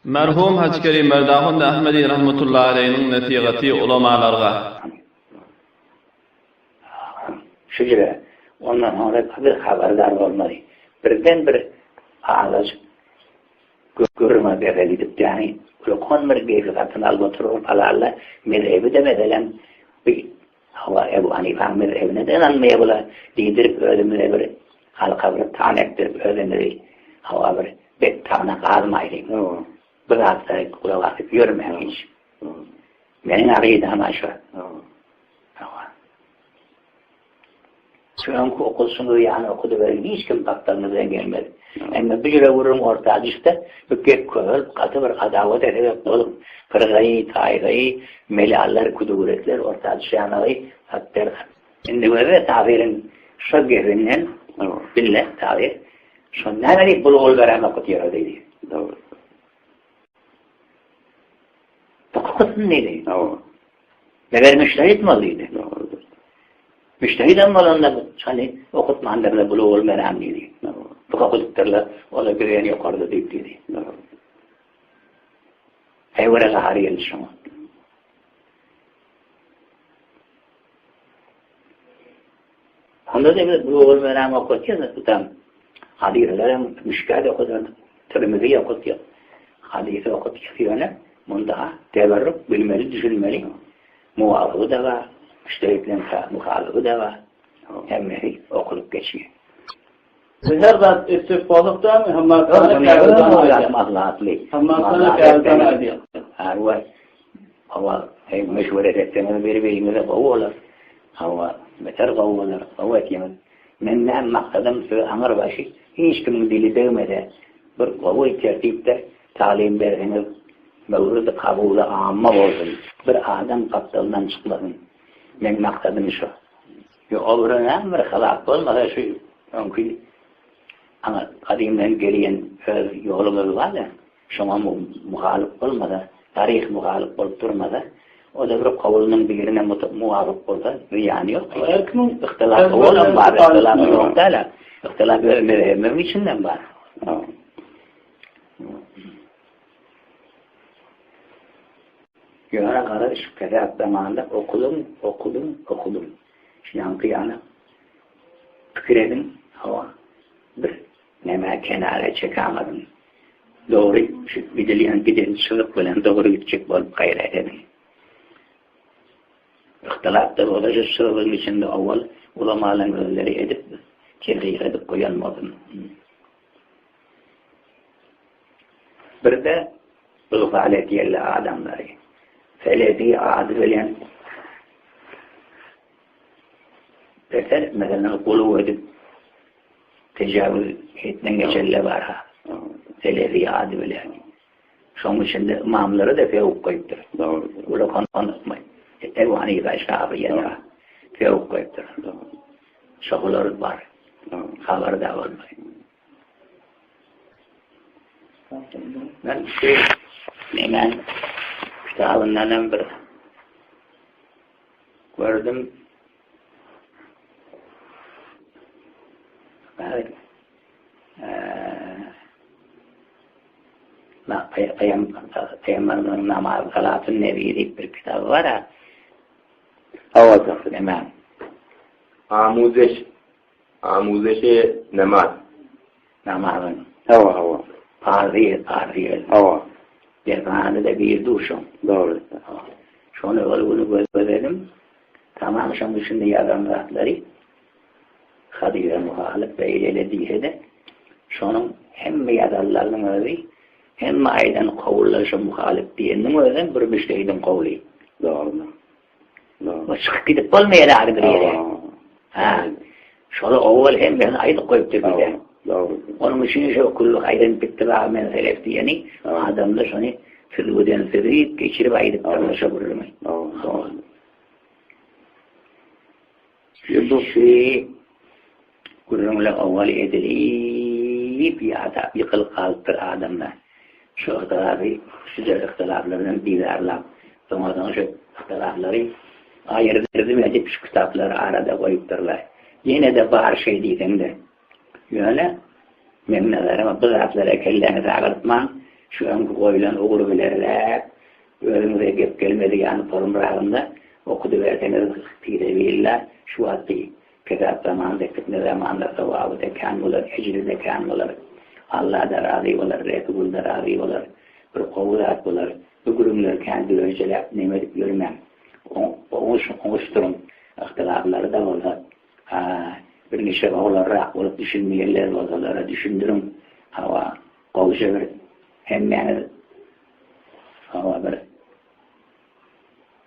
Merhum Hacıkeri Merdahun Ahmedi rahmetullahi aleyhinin netigati ulamalarga. Şücre, ondan sonra bir haberdar olmalı. Birden bir ağız görme bedeli gidip yani konmer bir katın algotru falarla mezhebi de medelen bir hava Ebu Hanife mezhebine de anmaya bula liderip ölümüne bir halka bir tanektirip ölümüne hava bir bet tanak almaydı. Bir hafta kulağıp yürümeyen hiç. Benim araydı ama şu. Şu anki okulsunu yani okudu böyle hiç kim baktanımıza gelmedi. Ama bir yere vururum ortaya işte bir kek koyuyor, katı bir kadavet edip oğlum kırgayı, taygayı, melaller, kuduretler ortaya düşenleri hatta şimdi böyle tabirin şu gerinden billah tabir şu nereli bulğul veren okutuyor dedi. Doğru. Bakın neydi? Doğru. Neler müştehit mi oluydu? Doğru. Müştehid olmalarında hani okutmanlarla bulğul veren dedi. Bu okuduklarla o da güveni yukarıda deyip dedi. Hayvara hariyen şunu. Onda da bir bulğul veren okutuyor da tutam. Hadirlere müşkâde okutuyor. Tirmizi okutuyor. Hadisi okutuyor. Bunda teberrük bilmeli, düşünmeli. Muvalığı da var. Müştehitlerin muhalığı da var. Hemmeyi okulup geçiyor. Her zat istifbalık da mı? Hammasana kârdan ediyor. Hava meşvuret ettiğimiz birbirimize boğulur. Hava beter boğulur. Hava ettiğimiz. Menden maksadım şu amir başı hiç kimin dili değmedi. Bir kavul tertipte talim veriniz. Mevrudu kabulü amma olsun. Bir adam kaptalından çıkmasın. Men maksadım şu. Öbüründen bir halak olmasa şu mümkün. Ama kadimden geliyen yolumuz var ya, şuna muhalif olmadı, tarih muhalif olup durmadı. O da bir kavulunun birine muhalif oldu, yani yok. İhtilafı olan var, ihtilafı yok da. İhtilafı mezhebim içinden var. Yöne kadar şu kerat zamanında okudum. Yankı yana. Fikir edin, hava. Bir neme kenara çekemedim. Doğru gidin sınıf bilen doğru gidecek bolup gayret edin. İhtilaf da olacak sınıfın içinde avval ulamaların özleri edip kereyir edip koyanmadım. Bir de ılfalet yerli adamları. Feledi adı bilen mesela kulu edip tecavüz etmen geçerli var ha. Selefi adı bile. Şunun içinde imamları da fevk koyuptur. Doğru. Ula konuşmayın. Ebu Hanife Şafii'ye fevk koyuptur. Şoğulları var. Haberdar olmayın. Ben hemen kitabından bir gördüm. Peygamber'in namazı Salatun Nebi deyip bir kitabı var ha. Evet. Hemen. Amuzeşe namaz. Namazın. Hava. Parziye. Hava. Dermanı da bir duşum. Doğru. Şunu bunu gözelim. Tamam şunun içinde yazan zatları Hadiye muhalif ve ilerlediği de şunun hem yazarlarının özü hem aydan kavulları muhalif diyenin özü bir müştehidin kavlu. Doğru. O çıkıp gidip olmaya ağrıdır yere. Şunu oğul hem ben ayda koyup bir de. Doğru. Onun için şu kulluk aydan bittiba men selef diyeni adamda şunu fırgıdan fırgıyıp geçirip ayda tanışa vururmayı. Doğru. Bu şey kurumla avval edilip yıkıl kalıptır adamlar. Şu ihtilaflarından bizarlar. Sonradan şu ihtilafları ayırdım edip şu kitapları arada koyupturlar. Yine de var şey diysen de. Yöne memnunlarıma bu zatlara kellerini sağlatman şu an koyulan oğlu bilerler, önümüze gep gelmedi yani porumrağında okudu verseniz tire verirler, şu hattı pekat zamanında, fitne zamanında sevabı dekan olur, ecri dekan olur, Allah da razı olur, Resul da razı olur, bir kovulat olur, bu gurumlar kendi önceler nimet görmem, oğuşturun, ihtilafları da olur, bir neşe olarak olup düşünmeyenler olsalara düşündürün, hava kavuşa bir hemmeni hava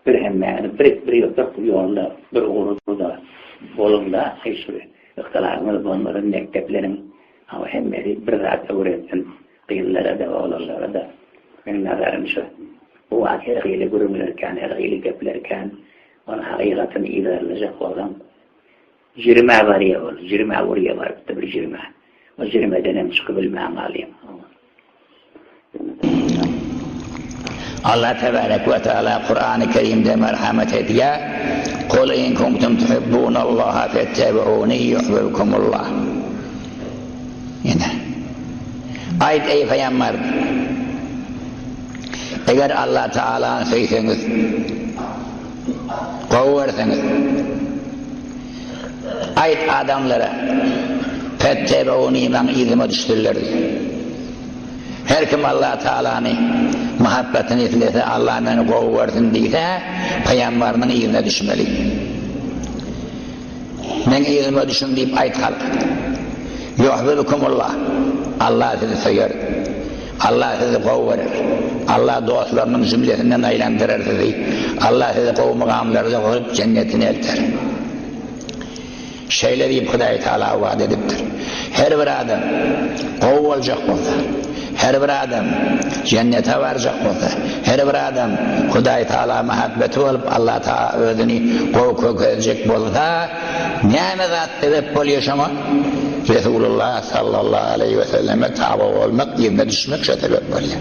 bir hemmeni bir yolda bir uğurda olumda hiçbir ihtilafımız onların mekteplerin hava hemmeni bir rahat öğretsin kıyıllara da oğullara da benim nazarım şu bu vakit hıyla gurumlarken hıyla geplerken onun hakikatini ilerleyecek olan jirme var ya var, jirme oraya var, bir jirme. O jirmeden hem çıkabilmem alayım. Allah Tebarek ve Teala Kur'an-ı Kerim'de merhamet ediyor. قُلْ اِنْ كُنْتُمْ تُحِبُّونَ اللّٰهَ فَاتَّبِعُونِي يُحْبِبْكُمُ اللّٰهِ. Yine. Ayet ey Peygamber, eğer Allah Teala'nı seyseniz, kovverseniz, ayet adamlara fettebeuni ben izime düştürler diyor. Her kim Allah Teala'nı muhabbetini itlese, Allah beni kovversin deyse, Peygamberinin izine düşmeli. Ben izime düşün deyip ayet halk. Yuhbibukumullah. Allah sizi sever. Allah sizi kovverir. Allah dostlarının cümlesinden eğlendirir sizi. Allah sizi kovmuğamlarına koyup cennetine elter. Şeyler deyip Hüdayi Teala vaat ediptir. Her bir adam kov olacak olsa, her bir adam cennete varacak olsa, her bir adam Hüdayi Teala muhabbeti olup Allah Teala özünü kov kökecek olsa, ne zat sebep oluyor ama? Resulullah sallallahu aleyhi ve selleme tabi olmak, yerine düşmek şu sebep oluyor.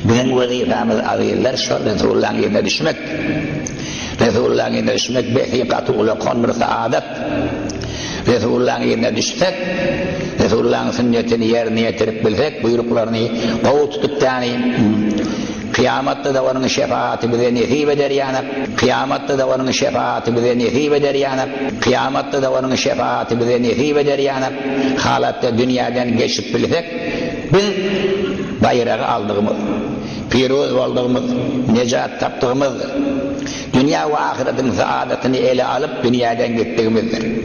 Bizim vazifemiz azizler şu Resulullah'ın yerine düşmek. Resulullah'ın yerine düşmek behikatı ulakon bir saadet. Resulullah'ın yerine düşsek, Resulullah'ın sünnetini yerine getirip bilsek, buyruklarını kovu tutup yani kıyamatta da onun şefaati bize nesip eder yani. Kıyamatta da onun şefaati bize nesip eder yani. Kıyamatta da onun şefaati bize nesip eder yani. Halatta dünyadan geçip bilsek, biz bayrağı aldığımız, piruz olduğumuz, necat taptığımız, dünya ve ahiretin saadetini ele alıp dünyadan gittiğimizdir.